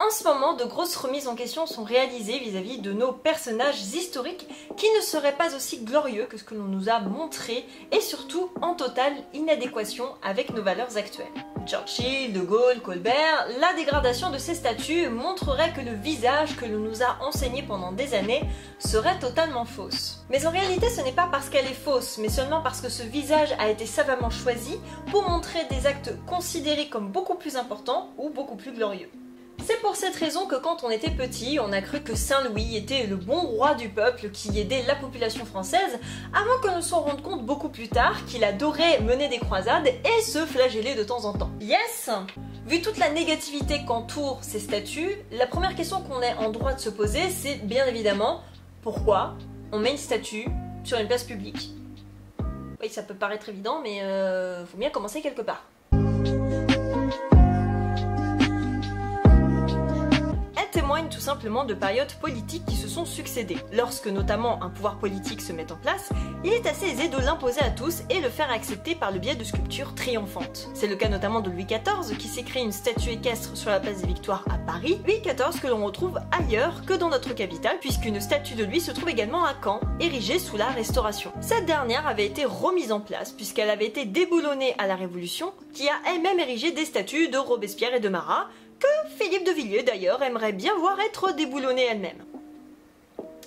En ce moment, de grosses remises en question sont réalisées vis-à-vis de nos personnages historiques qui ne seraient pas aussi glorieux que ce que l'on nous a montré et surtout en totale inadéquation avec nos valeurs actuelles. Churchill, De Gaulle, Colbert, la dégradation de ces statues montrerait que le visage que l'on nous a enseigné pendant des années serait totalement fausse. Mais en réalité, ce n'est pas parce qu'elle est fausse, mais seulement parce que ce visage a été savamment choisi pour montrer des actes considérés comme beaucoup plus importants ou beaucoup plus glorieux. C'est pour cette raison que quand on était petit, on a cru que Saint-Louis était le bon roi du peuple qui aidait la population française, avant que l'on s'en rende compte beaucoup plus tard qu'il adorait mener des croisades et se flageller de temps en temps. Yes! Vu toute la négativité qu'entoure ces statues, la première question qu'on est en droit de se poser, c'est bien évidemment pourquoi on met une statue sur une place publique. Oui, ça peut paraître évident, mais faut bien commencer quelque part. Témoigne tout simplement de périodes politiques qui se sont succédées. Lorsque notamment un pouvoir politique se met en place, il est assez aisé de l'imposer à tous et le faire accepter par le biais de sculptures triomphantes. C'est le cas notamment de Louis XIV qui s'est créé une statue équestre sur la place des Victoires à Paris, Louis XIV que l'on retrouve ailleurs que dans notre capitale puisqu'une statue de lui se trouve également à Caen, érigée sous la Restauration. Cette dernière avait été remise en place puisqu'elle avait été déboulonnée à la Révolution qui a elle-même érigé des statues de Robespierre et de Marat, que Philippe de Villiers d'ailleurs aimerait bien voir être déboulonnée elle-même.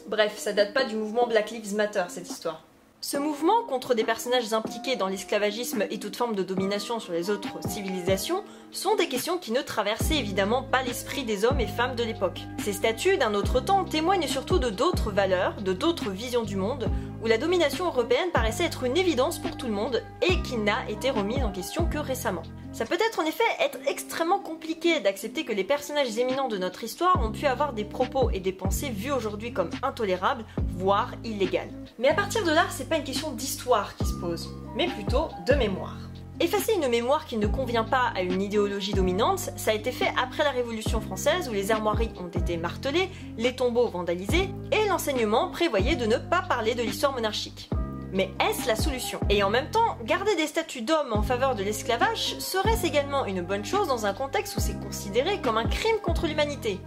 Bref, ça date pas du mouvement Black Lives Matter cette histoire. Ce mouvement contre des personnages impliqués dans l'esclavagisme et toute forme de domination sur les autres civilisations sont des questions qui ne traversaient évidemment pas l'esprit des hommes et femmes de l'époque. Ces statues d'un autre temps témoignent surtout de d'autres valeurs, de d'autres visions du monde, où la domination européenne paraissait être une évidence pour tout le monde et qui n'a été remise en question que récemment. Ça peut être en effet être extrêmement compliqué d'accepter que les personnages éminents de notre histoire ont pu avoir des propos et des pensées vues aujourd'hui comme intolérables, voire illégales. Mais à partir de là, c'est pas une question d'histoire qui se pose, mais plutôt de mémoire. Effacer une mémoire qui ne convient pas à une idéologie dominante, ça a été fait après la Révolution française où les armoiries ont été martelées, les tombeaux vandalisés et l'enseignement prévoyait de ne pas parler de l'histoire monarchique. Mais est-ce la solution? Et en même temps, garder des statues d'hommes en faveur de l'esclavage serait-ce également une bonne chose dans un contexte où c'est considéré comme un crime contre l'humanité?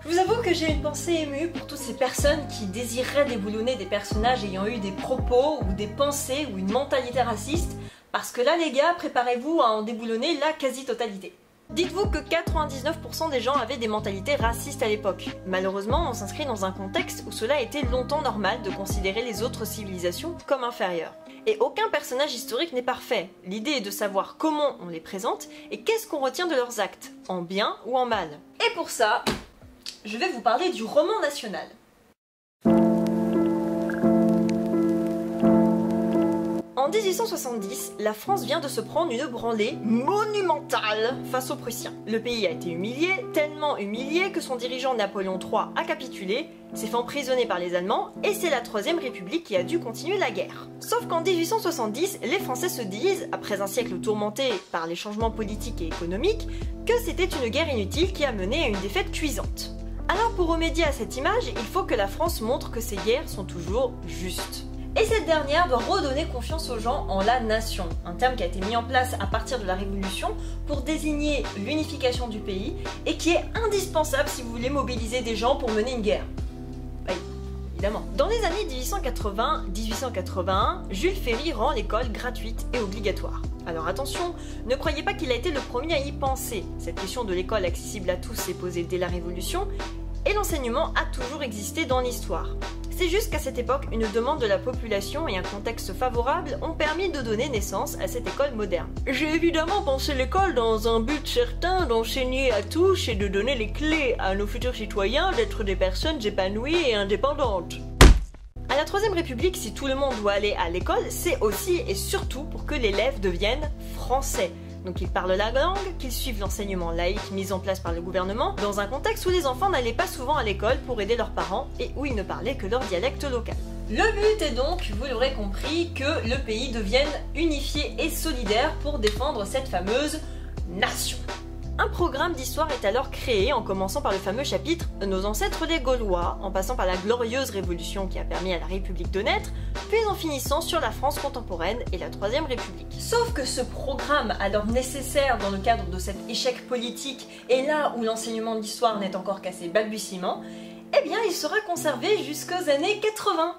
Je vous avoue que j'ai une pensée émue pour toutes ces personnes qui désireraient déboulonner des personnages ayant eu des propos ou des pensées ou une mentalité raciste, parce que là les gars, préparez-vous à en déboulonner la quasi-totalité. Dites-vous que 99% des gens avaient des mentalités racistes à l'époque. Malheureusement, on s'inscrit dans un contexte où cela a été longtemps normal de considérer les autres civilisations comme inférieures. Et aucun personnage historique n'est parfait. L'idée est de savoir comment on les présente et qu'est-ce qu'on retient de leurs actes, en bien ou en mal. Et pour ça, je vais vous parler du roman national. En 1870, la France vient de se prendre une branlée monumentale face aux Prussiens. Le pays a été humilié, tellement humilié que son dirigeant Napoléon III a capitulé, s'est fait emprisonner par les Allemands et c'est la Troisième République qui a dû continuer la guerre. Sauf qu'en 1870, les Français se disent, après un siècle tourmenté par les changements politiques et économiques, que c'était une guerre inutile qui a mené à une défaite cuisante. Alors pour remédier à cette image, il faut que la France montre que ces guerres sont toujours justes. Et cette dernière doit redonner confiance aux gens en la nation, un terme qui a été mis en place à partir de la Révolution pour désigner l'unification du pays et qui est indispensable si vous voulez mobiliser des gens pour mener une guerre. Oui, évidemment. Dans les années 1880-1881, Jules Ferry rend l'école gratuite et obligatoire. Alors attention, ne croyez pas qu'il a été le premier à y penser. Cette question de l'école accessible à tous s'est posée dès la Révolution et l'enseignement a toujours existé dans l'histoire. C'est juste qu'à cette époque, une demande de la population et un contexte favorable ont permis de donner naissance à cette école moderne. J'ai évidemment pensé l'école dans un but certain d'enseigner à tous et de donner les clés à nos futurs citoyens d'être des personnes épanouies et indépendantes. À la Troisième République, si tout le monde doit aller à l'école, c'est aussi et surtout pour que l'élève devienne français. Donc qu'ils parlent la langue, qu'ils suivent l'enseignement laïque mis en place par le gouvernement, dans un contexte où les enfants n'allaient pas souvent à l'école pour aider leurs parents et où ils ne parlaient que leur dialecte local. Le but est donc, vous l'aurez compris, que le pays devienne unifié et solidaire pour défendre cette fameuse nation. Un programme d'histoire est alors créé en commençant par le fameux chapitre « Nos ancêtres les Gaulois », en passant par la glorieuse révolution qui a permis à la République de naître, puis en finissant sur la France contemporaine et la Troisième République. Sauf que ce programme, alors nécessaire dans le cadre de cet échec politique, et là où l'enseignement de l'histoire n'est encore qu'à ses balbutiements, eh bien il sera conservé jusqu'aux années 80.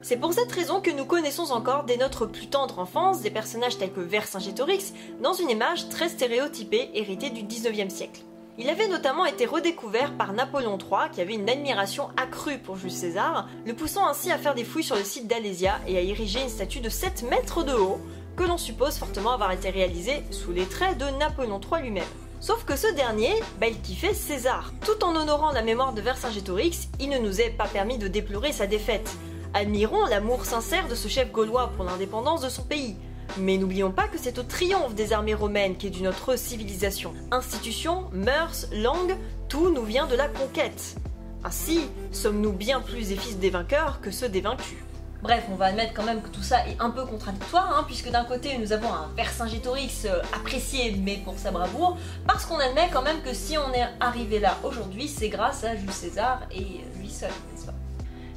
C'est pour cette raison que nous connaissons encore dès notre plus tendre enfance des personnages tels que Vercingétorix dans une image très stéréotypée héritée du 19e siècle. Il avait notamment été redécouvert par Napoléon III qui avait une admiration accrue pour Jules César, le poussant ainsi à faire des fouilles sur le site d'Alésia et à ériger une statue de 7 mètres de haut que l'on suppose fortement avoir été réalisée sous les traits de Napoléon III lui-même. Sauf que ce dernier, il kiffait César. Tout en honorant la mémoire de Vercingétorix, il ne nous est pas permis de déplorer sa défaite. Admirons l'amour sincère de ce chef gaulois pour l'indépendance de son pays. Mais n'oublions pas que c'est au triomphe des armées romaines qu'est due notre civilisation. Institutions, mœurs, langue, tout nous vient de la conquête. Ainsi, sommes-nous bien plus les fils des vainqueurs que ceux des vaincus. Bref, on va admettre quand même que tout ça est un peu contradictoire, puisque d'un côté nous avons un Vercingétorix apprécié mais pour sa bravoure, parce qu'on admet quand même que si on est arrivé là aujourd'hui, c'est grâce à Jules César et lui seul, n'est-ce pas ?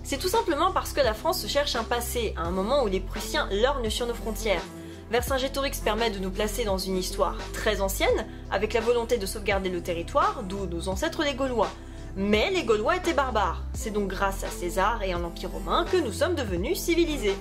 C'est tout simplement parce que la France se cherche un passé, à un moment où les Prussiens lorgnent sur nos frontières. Vercingétorix permet de nous placer dans une histoire très ancienne, avec la volonté de sauvegarder le territoire, d'où nos ancêtres les Gaulois. Mais les Gaulois étaient barbares, c'est donc grâce à César et à l'Empire romain que nous sommes devenus civilisés.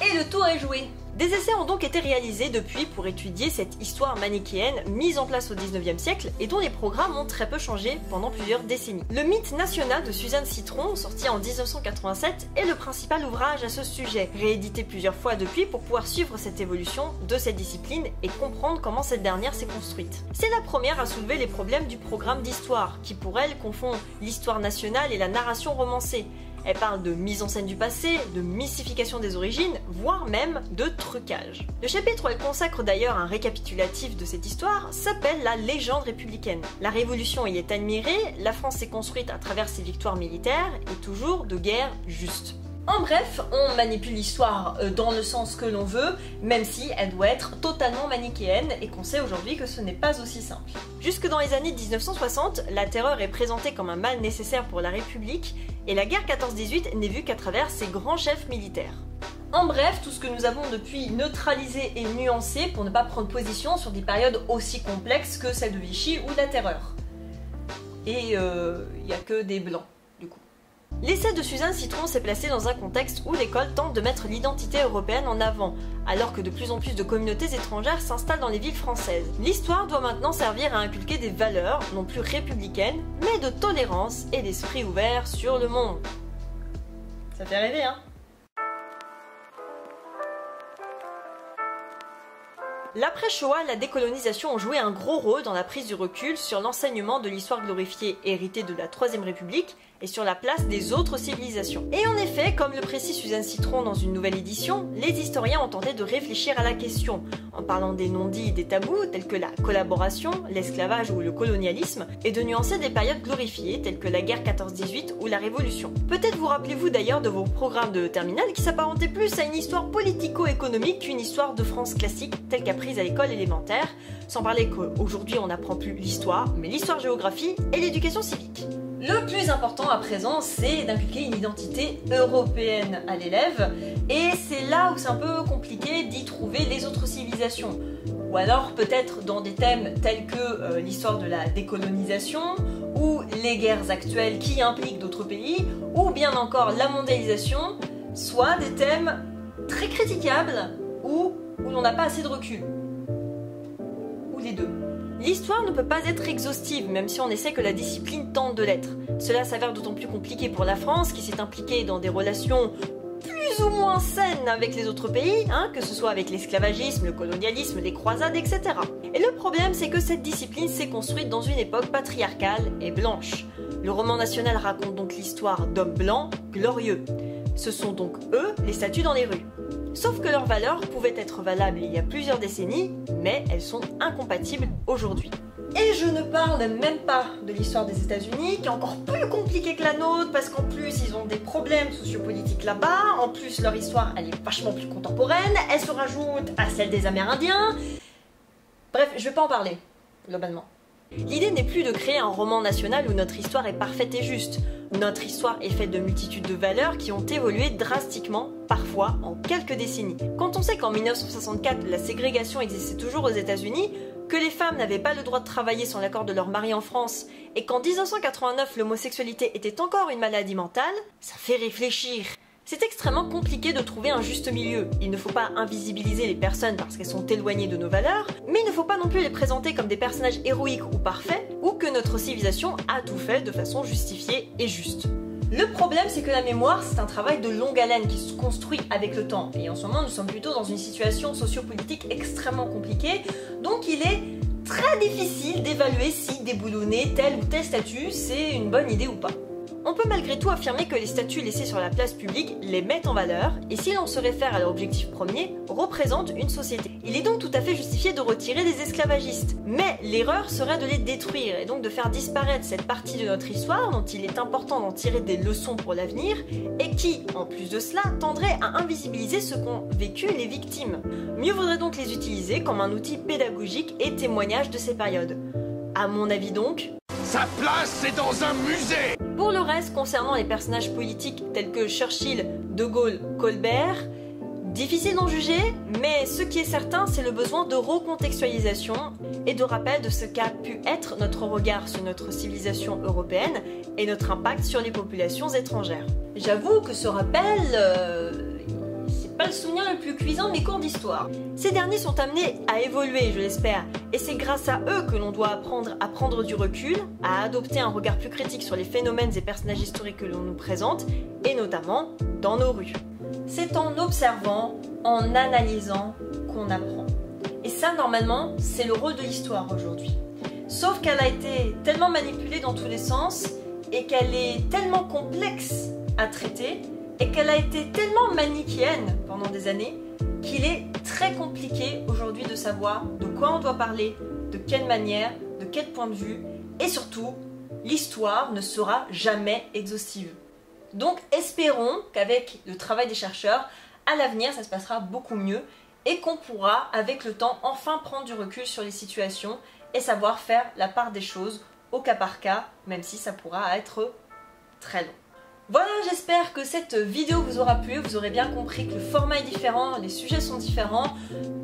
Et le tour est joué. Des essais ont donc été réalisés depuis pour étudier cette histoire manichéenne mise en place au 19e siècle et dont les programmes ont très peu changé pendant plusieurs décennies. Le mythe national de Suzanne Citron, sorti en 1987, est le principal ouvrage à ce sujet, réédité plusieurs fois depuis pour pouvoir suivre cette évolution de cette discipline et comprendre comment cette dernière s'est construite. C'est la première à soulever les problèmes du programme d'histoire, qui pour elle confond l'histoire nationale et la narration romancée. Elle parle de mise en scène du passé, de mystification des origines, voire même de trucage. Le chapitre où elle consacre d'ailleurs un récapitulatif de cette histoire s'appelle la légende républicaine. La Révolution y est admirée, la France s'est construite à travers ses victoires militaires et toujours de guerre juste. En bref, on manipule l'histoire dans le sens que l'on veut, même si elle doit être totalement manichéenne et qu'on sait aujourd'hui que ce n'est pas aussi simple. Jusque dans les années 1960, la terreur est présentée comme un mal nécessaire pour la République et la guerre 14-18 n'est vue qu'à travers ses grands chefs militaires. En bref, tout ce que nous avons depuis neutralisé et nuancé pour ne pas prendre position sur des périodes aussi complexes que celle de Vichy ou de la terreur. Et il n'y a que des blancs. L'essai de Suzanne Citron s'est placé dans un contexte où l'école tente de mettre l'identité européenne en avant, alors que de plus en plus de communautés étrangères s'installent dans les villes françaises. L'histoire doit maintenant servir à inculquer des valeurs, non plus républicaines, mais de tolérance et d'esprit ouvert sur le monde. Ça fait rêver, hein ? L'après-Shoah, la décolonisation ont joué un gros rôle dans la prise du recul sur l'enseignement de l'histoire glorifiée héritée de la Troisième République et sur la place des autres civilisations. Et en effet, comme le précise Suzanne Citron dans une nouvelle édition, les historiens ont tenté de réfléchir à la question, en parlant des non-dits et des tabous tels que la collaboration, l'esclavage ou le colonialisme, et de nuancer des périodes glorifiées telles que la guerre 14-18 ou la Révolution. Peut-être vous rappelez-vous d'ailleurs de vos programmes de terminale qui s'apparentaient plus à une histoire politico-économique qu'une histoire de France classique telle qu'apprise à l'école élémentaire, sans parler qu'aujourd'hui on n'apprend plus l'histoire, mais l'histoire-géographie et l'éducation civique. Le plus important à présent, c'est d'inculquer une identité européenne à l'élève, et c'est là où c'est un peu compliqué d'y trouver les autres civilisations. Ou alors peut-être dans des thèmes tels que l'histoire de la décolonisation, ou les guerres actuelles qui impliquent d'autres pays, ou bien encore la mondialisation, soit des thèmes très critiquables, ou où l'on n'a pas assez de recul. Ou les deux. L'histoire ne peut pas être exhaustive, même si on essaie que la discipline tente de l'être. Cela s'avère d'autant plus compliqué pour la France, qui s'est impliquée dans des relations plus ou moins saines avec les autres pays, que ce soit avec l'esclavagisme, le colonialisme, les croisades, etc. Et le problème, c'est que cette discipline s'est construite dans une époque patriarcale et blanche. Le roman national raconte donc l'histoire d'hommes blancs glorieux. Ce sont donc eux les statues dans les rues. Sauf que leurs valeurs pouvaient être valables il y a plusieurs décennies, mais elles sont incompatibles aujourd'hui. Et je ne parle même pas de l'histoire des États-Unis, qui est encore plus compliquée que la nôtre, parce qu'en plus ils ont des problèmes sociopolitiques là-bas, en plus leur histoire elle est vachement plus contemporaine, elle se rajoute à celle des Amérindiens. Bref, je vais pas en parler. globalement. L'idée n'est plus de créer un roman national où notre histoire est parfaite et juste. Notre histoire est faite de multitudes de valeurs qui ont évolué drastiquement, parfois en quelques décennies. Quand on sait qu'en 1964, la ségrégation existait toujours aux États-Unis, que les femmes n'avaient pas le droit de travailler sans l'accord de leur mari en France, et qu'en 1989, l'homosexualité était encore une maladie mentale, ça fait réfléchir. C'est extrêmement compliqué de trouver un juste milieu. Il ne faut pas invisibiliser les personnes parce qu'elles sont éloignées de nos valeurs, mais il ne faut pas non plus les présenter comme des personnages héroïques ou parfaits, ou que notre civilisation a tout fait de façon justifiée et juste. Le problème, c'est que la mémoire, c'est un travail de longue haleine qui se construit avec le temps. Et en ce moment, nous sommes plutôt dans une situation sociopolitique extrêmement compliquée, donc il est très difficile d'évaluer si déboulonner tel ou tel statut, c'est une bonne idée ou pas. On peut malgré tout affirmer que les statuts laissés sur la place publique les mettent en valeur, et si l'on se réfère à leur objectif premier, représentent une société. Il est donc tout à fait justifié de retirer des esclavagistes. Mais l'erreur serait de les détruire, et donc de faire disparaître cette partie de notre histoire dont il est important d'en tirer des leçons pour l'avenir, et qui, en plus de cela, tendrait à invisibiliser ce qu'ont vécu les victimes. Mieux vaudrait donc les utiliser comme un outil pédagogique et témoignage de ces périodes. À mon avis donc, sa place, c'est dans un musée! Pour le reste, concernant les personnages politiques tels que Churchill, De Gaulle, Colbert, difficile d'en juger, mais ce qui est certain, c'est le besoin de recontextualisation et de rappel de ce qu'a pu être notre regard sur notre civilisation européenne et notre impact sur les populations étrangères. J'avoue que ce rappel, c'est pas le souvenir le plus cuisant de mes cours d'histoire. Ces derniers sont amenés à évoluer, je l'espère, et c'est grâce à eux que l'on doit apprendre à prendre du recul, à adopter un regard plus critique sur les phénomènes et personnages historiques que l'on nous présente, et notamment dans nos rues. C'est en observant, en analysant qu'on apprend. Et ça, normalement, c'est le rôle de l'histoire aujourd'hui. Sauf qu'elle a été tellement manipulée dans tous les sens, et qu'elle est tellement complexe à traiter, et qu'elle a été tellement manichéenne pendant des années qu'il est très compliqué aujourd'hui de savoir de quoi on doit parler, de quelle manière, de quel point de vue, et surtout, l'histoire ne sera jamais exhaustive. Donc espérons qu'avec le travail des chercheurs, à l'avenir ça se passera beaucoup mieux et qu'on pourra avec le temps enfin prendre du recul sur les situations et savoir faire la part des choses au cas par cas, même si ça pourra être très long. Voilà, j'espère que cette vidéo vous aura plu, vous aurez bien compris que le format est différent, les sujets sont différents.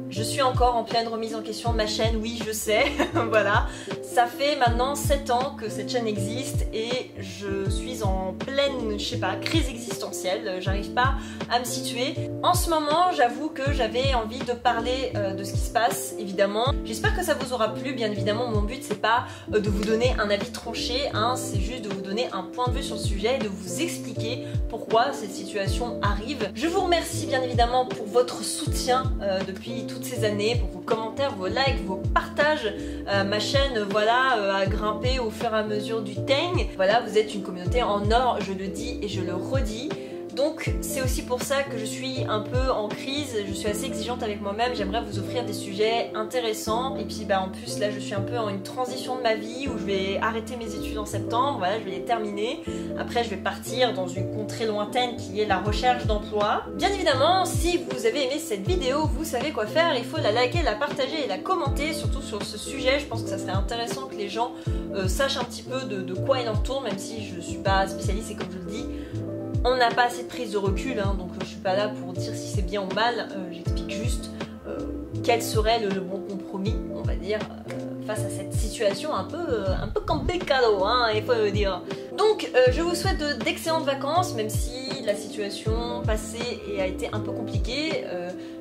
Je suis encore en pleine remise en question de ma chaîne, oui je sais, voilà. Ça fait maintenant 7 ans que cette chaîne existe et je suis en pleine, je sais pas, crise existentielle, j'arrive pas à me situer. En ce moment, j'avoue que j'avais envie de parler de ce qui se passe, évidemment. J'espère que ça vous aura plu, bien évidemment, mon but c'est pas de vous donner un avis tranché, hein, c'est juste de vous donner un point de vue sur le sujet et de vous expliquer pourquoi cette situation arrive. Je vous remercie bien évidemment pour votre soutien depuis toutes ces années, pour vos commentaires, vos likes, vos partages. Ma chaîne, voilà, a grimpé au fur et à mesure du temps. Voilà, vous êtes une communauté en or, je le dis et je le redis. Donc c'est aussi pour ça que je suis un peu en crise, je suis assez exigeante avec moi-même, j'aimerais vous offrir des sujets intéressants et puis en plus là je suis un peu en une transition de ma vie où je vais arrêter mes études en septembre, voilà je vais les terminer, après je vais partir dans une contrée lointaine qui est la recherche d'emploi. Bien évidemment si vous avez aimé cette vidéo vous savez quoi faire, il faut la liker, la partager et la commenter, surtout sur ce sujet, je pense que ça serait intéressant que les gens sachent un petit peu de quoi il en retourne, même si je ne suis pas spécialiste et comme je le dis, on n'a pas assez de prise de recul, hein, donc je suis pas là pour dire si c'est bien ou mal, j'explique juste quel serait le bon compromis, on va dire, face à cette situation un peu complicado, hein, il faut le dire. Donc je vous souhaite d'excellentes vacances, même si la situation passée a été un peu compliquée.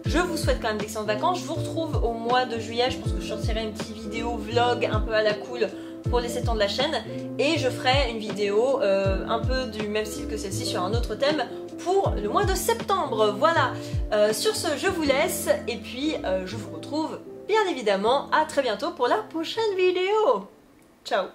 Je vous souhaite quand même d'excellentes vacances. Je vous retrouve au mois de juillet, je pense que je sortirai une petite vidéo vlog un peu à la cool pour les 7 ans de la chaîne et je ferai une vidéo un peu du même style que celle-ci sur un autre thème pour le mois de septembre. Voilà, sur ce je vous laisse et puis je vous retrouve bien évidemment à très bientôt pour la prochaine vidéo. Ciao.